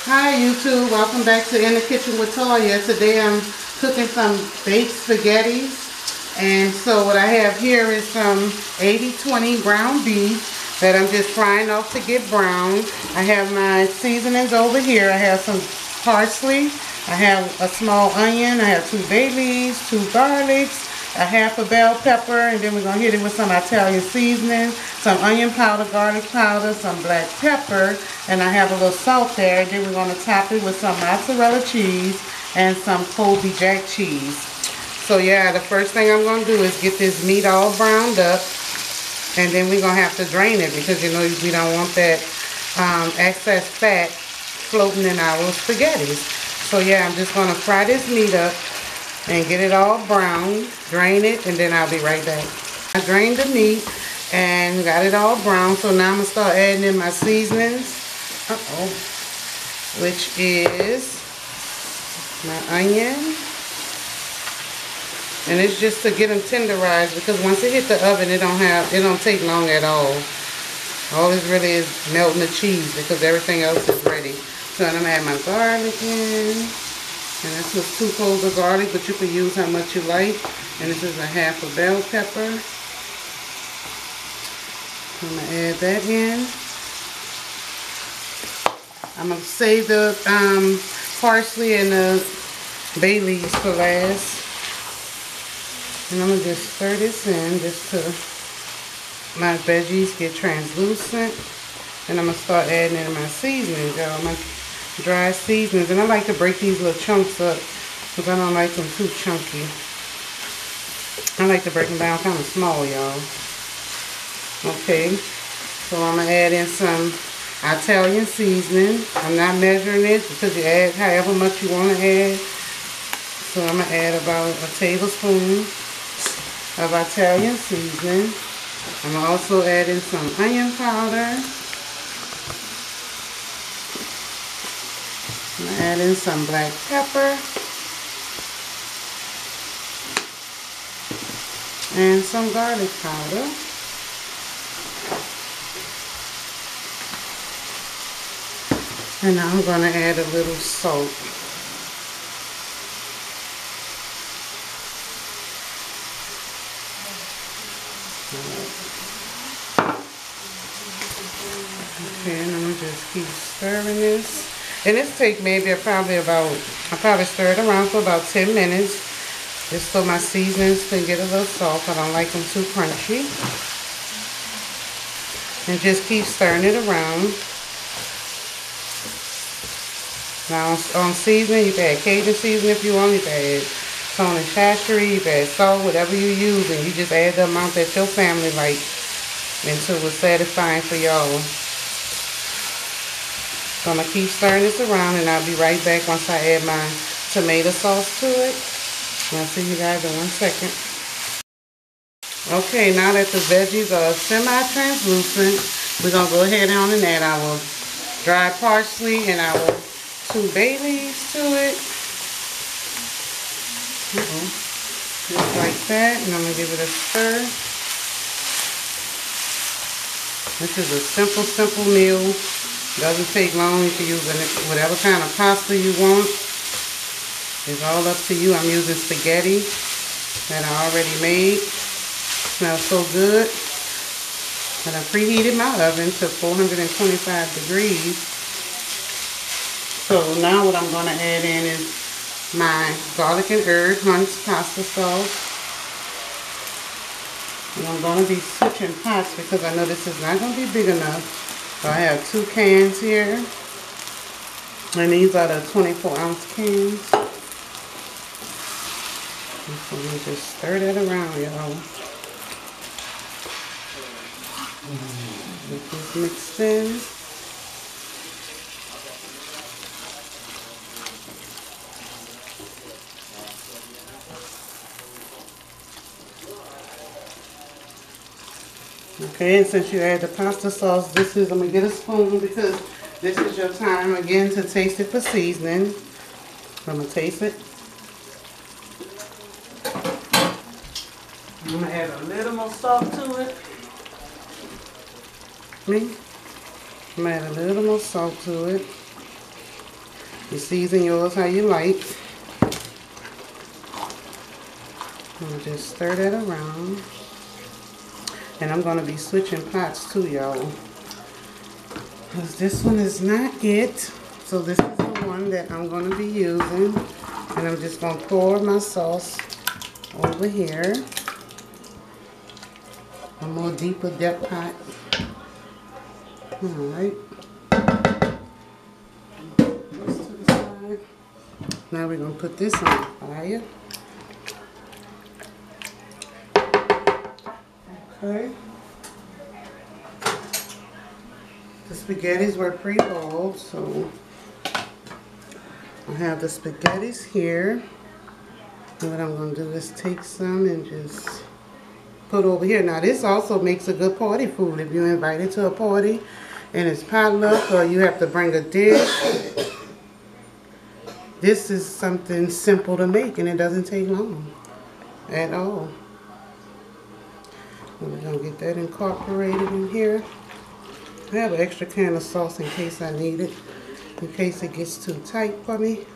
Hi YouTube, welcome back to In the Kitchen with Toya. Today I'm cooking some baked spaghetti. And so what I have here is some 80-20 ground beef that I'm just frying off to get brown. I have my seasonings over here. I have some parsley, I have a small onion, I have 2 bay leaves, 2 garlics, a half a bell pepper, and then we're going to hit it with some Italian seasoning, some onion powder, garlic powder, some black pepper, and I have a little salt there. And then we're going to top it with some mozzarella cheese and some Colby Jack cheese. So yeah, the first thing I'm going to do is get this meat all browned up, and then we're going to have to drain it because you know we don't want that excess fat floating in our spaghettis. So yeah, I'm just going to fry this meat up and get it all brown, drain it, and then I'll be right back. I drained the meat and got it all brown, so now I'm going to start adding in my seasonings, which is my onion, and it's just to get them tenderized because once it hit the oven, it don't take long at all. All this really is melting the cheese because everything else is ready. So I'm going to add my garlic in. And this was 2 cloves of garlic, but you can use how much you like. And this is a half a bell pepper. I'm going to add that in. I'm going to save the parsley and the bay leaves for last. And I'm going to just stir this in just to my veggies get translucent. And I'm going to start adding in my seasoning, y'all. My dry seasonings, and I like to break these little chunks up because I don't like them too chunky. I like to break them down kind of small, y'all. Okay, so I'm going to add in some Italian seasoning. I'm not measuring it because you add however much you want to add. So I'm going to add about a tablespoon of Italian seasoning. I'm going to also add in some onion powder. I'm going to add in some black pepper and some garlic powder. And now I'm going to add a little salt. Okay, and I'm going to just keep stirring this. And this take maybe I probably stir it around for about 10 minutes. Just so my seasonings can get a little soft. I don't like them too crunchy. And just keep stirring it around. Now on seasoning, you can add Cajun seasoning if you want. You can add Tony Chachery, you can add salt, whatever you use. And you just add the amount that your family likes until it's satisfying for y'all. So I'm going to keep stirring this around, and I'll be right back once I add my tomato sauce to it. I'll see you guys in 1 second. Okay, now that the veggies are semi-translucent, we're going to go ahead on and add our dry parsley and our 2 bay leaves to it. Just like that, and I'm going to give it a stir. This is a simple meal. Doesn't take long. You can use whatever kind of pasta you want. It's all up to you. I'm using spaghetti that I already made. Smells so good. And I preheated my oven to 425 degrees. So now what I'm going to add in is my garlic and herb Hunt's pasta sauce. And I'm going to be switching pots because I know this is not going to be big enough. So I have 2 cans here, and these are the 24-ounce cans. So we just stir that around, y'all. Get this mixed in. Okay, and since you add the pasta sauce, I'm going to get a spoon because this is your time again to taste it for seasoning. I'm going to taste it. I'm going to add a little more salt to it. I'm going to add a little more salt to it. You season yours how you like. And just stir that around. And I'm going to be switching pots too, y'all. Because this one is not it. So this is the one that I'm going to be using. And I'm just going to pour my sauce over here. A more deeper depth pot. Alright. This to the side. Now we're going to put this on fire. Okay. The spaghettis were pre-boiled, so I have the spaghettis here. And what I'm going to do is take some and just put over here. Now this also makes a good party food if you're invited to a party and it's potluck or you have to bring a dish. This is something simple to make and it doesn't take long at all. We're going to get that incorporated in here. I have an extra can of sauce in case I need it, in case it gets too tight for me.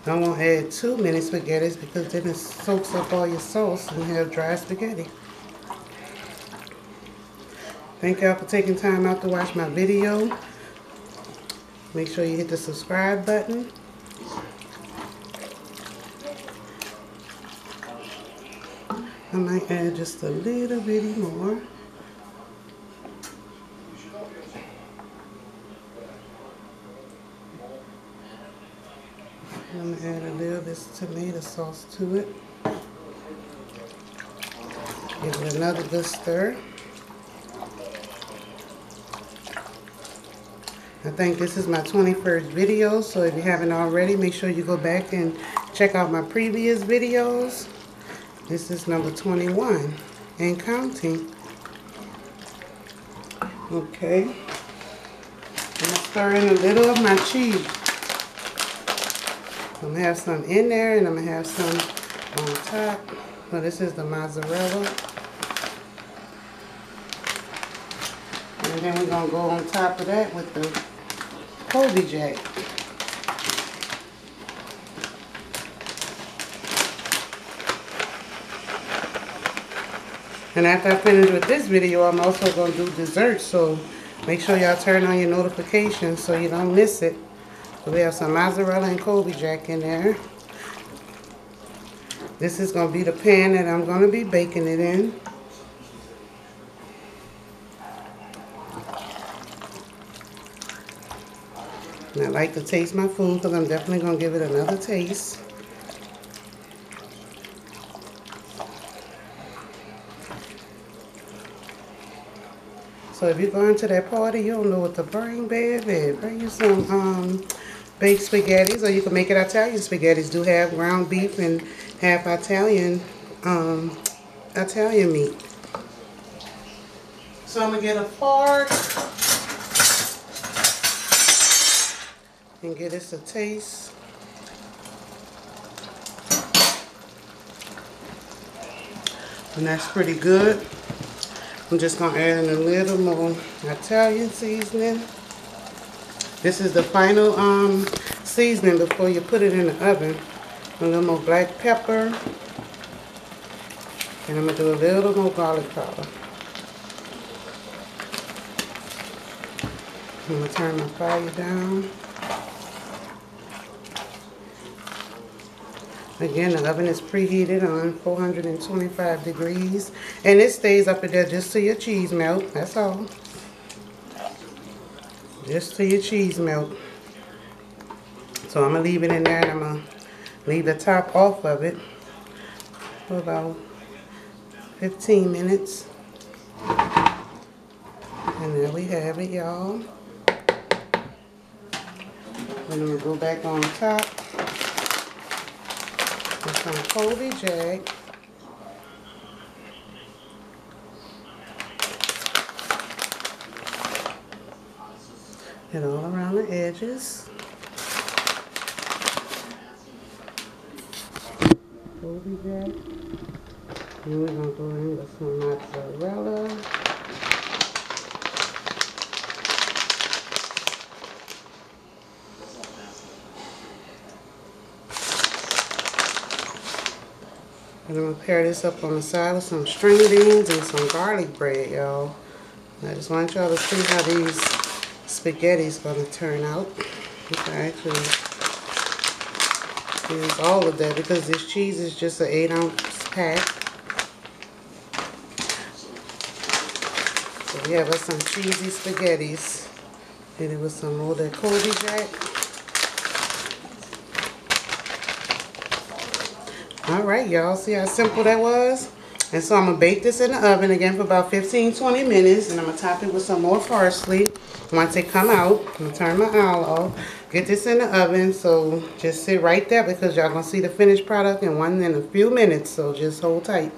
I won't add too many spaghettis because then it soaks up all your sauce and you have dry spaghetti. Thank y'all for taking time out to watch my video. Make sure you hit the subscribe button. I might add just a little bit more. I'm going to add a little bit of tomato sauce to it. Give it another good stir. I think this is my 21st video, so if you haven't already, make sure you go back and check out my previous videos. This is number 21 and counting. Okay. I'm stirring a little of my cheese. I'm going to have some in there and I'm going to have some on top. So this is the mozzarella. And then we're going to go on top of that with the Colby Jack. And after I finish with this video, I'm also going to do dessert. So make sure y'all turn on your notifications so you don't miss it. So we have some mozzarella and Colby Jack in there. This is going to be the pan that I'm going to be baking it in. And I like to taste my food because I'm definitely going to give it another taste. So if you're going to that party, you don't know what to bring, baby. Bring you some baked spaghettis, or you can make it Italian spaghettis. Do have ground beef and have Italian meat. So I'm gonna get a fork and give this a taste. And that's pretty good. I'm just gonna add in a little more Italian seasoning. This is the final seasoning before you put it in the oven. A little more black pepper. And I'm gonna do a little more garlic powder. I'm gonna turn my fire down. Again, the oven is preheated on 425 degrees. And it stays up in there just till your cheese melt. That's all. Just till your cheese melt. So I'm going to leave it in there and I'm going to leave the top off of it for about 15 minutes. And there we have it, y'all. I'm going to go back on top. With some Colby Jack. And all around the edges. Colby Jack. And we're going to go in with some mozzarella. And I'm going to pair this up on the side with some string beans and some garlic bread, y'all. I just want y'all to see how these spaghetti's going to turn out. You can actually use all of that because this cheese is just an 8-ounce pack. So we have us some cheesy spaghettis. Hit it with some more of that Colby Jack. Alright, y'all, see how simple that was? And so I'm going to bake this in the oven again for about 15-20 minutes. And I'm going to top it with some more parsley. Once they come out, I'm going to turn my owl off. Get this in the oven. So just sit right there because y'all going to see the finished product in a few minutes. So just hold tight.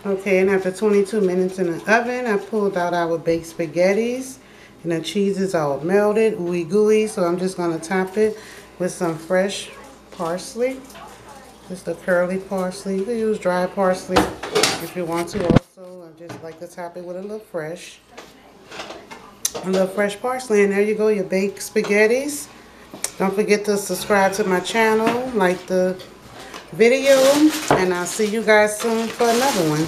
Okay, and after 22 minutes in the oven, I pulled out our baked spaghettis. And the cheese is all melted, ooey gooey. So I'm just going to top it with some fresh parsley. Just the curly parsley. You can use dry parsley if you want to also. I just like to top it with a little fresh parsley. And there you go, your baked spaghettis. Don't forget to subscribe to my channel, like the video, and I'll see you guys soon for another one.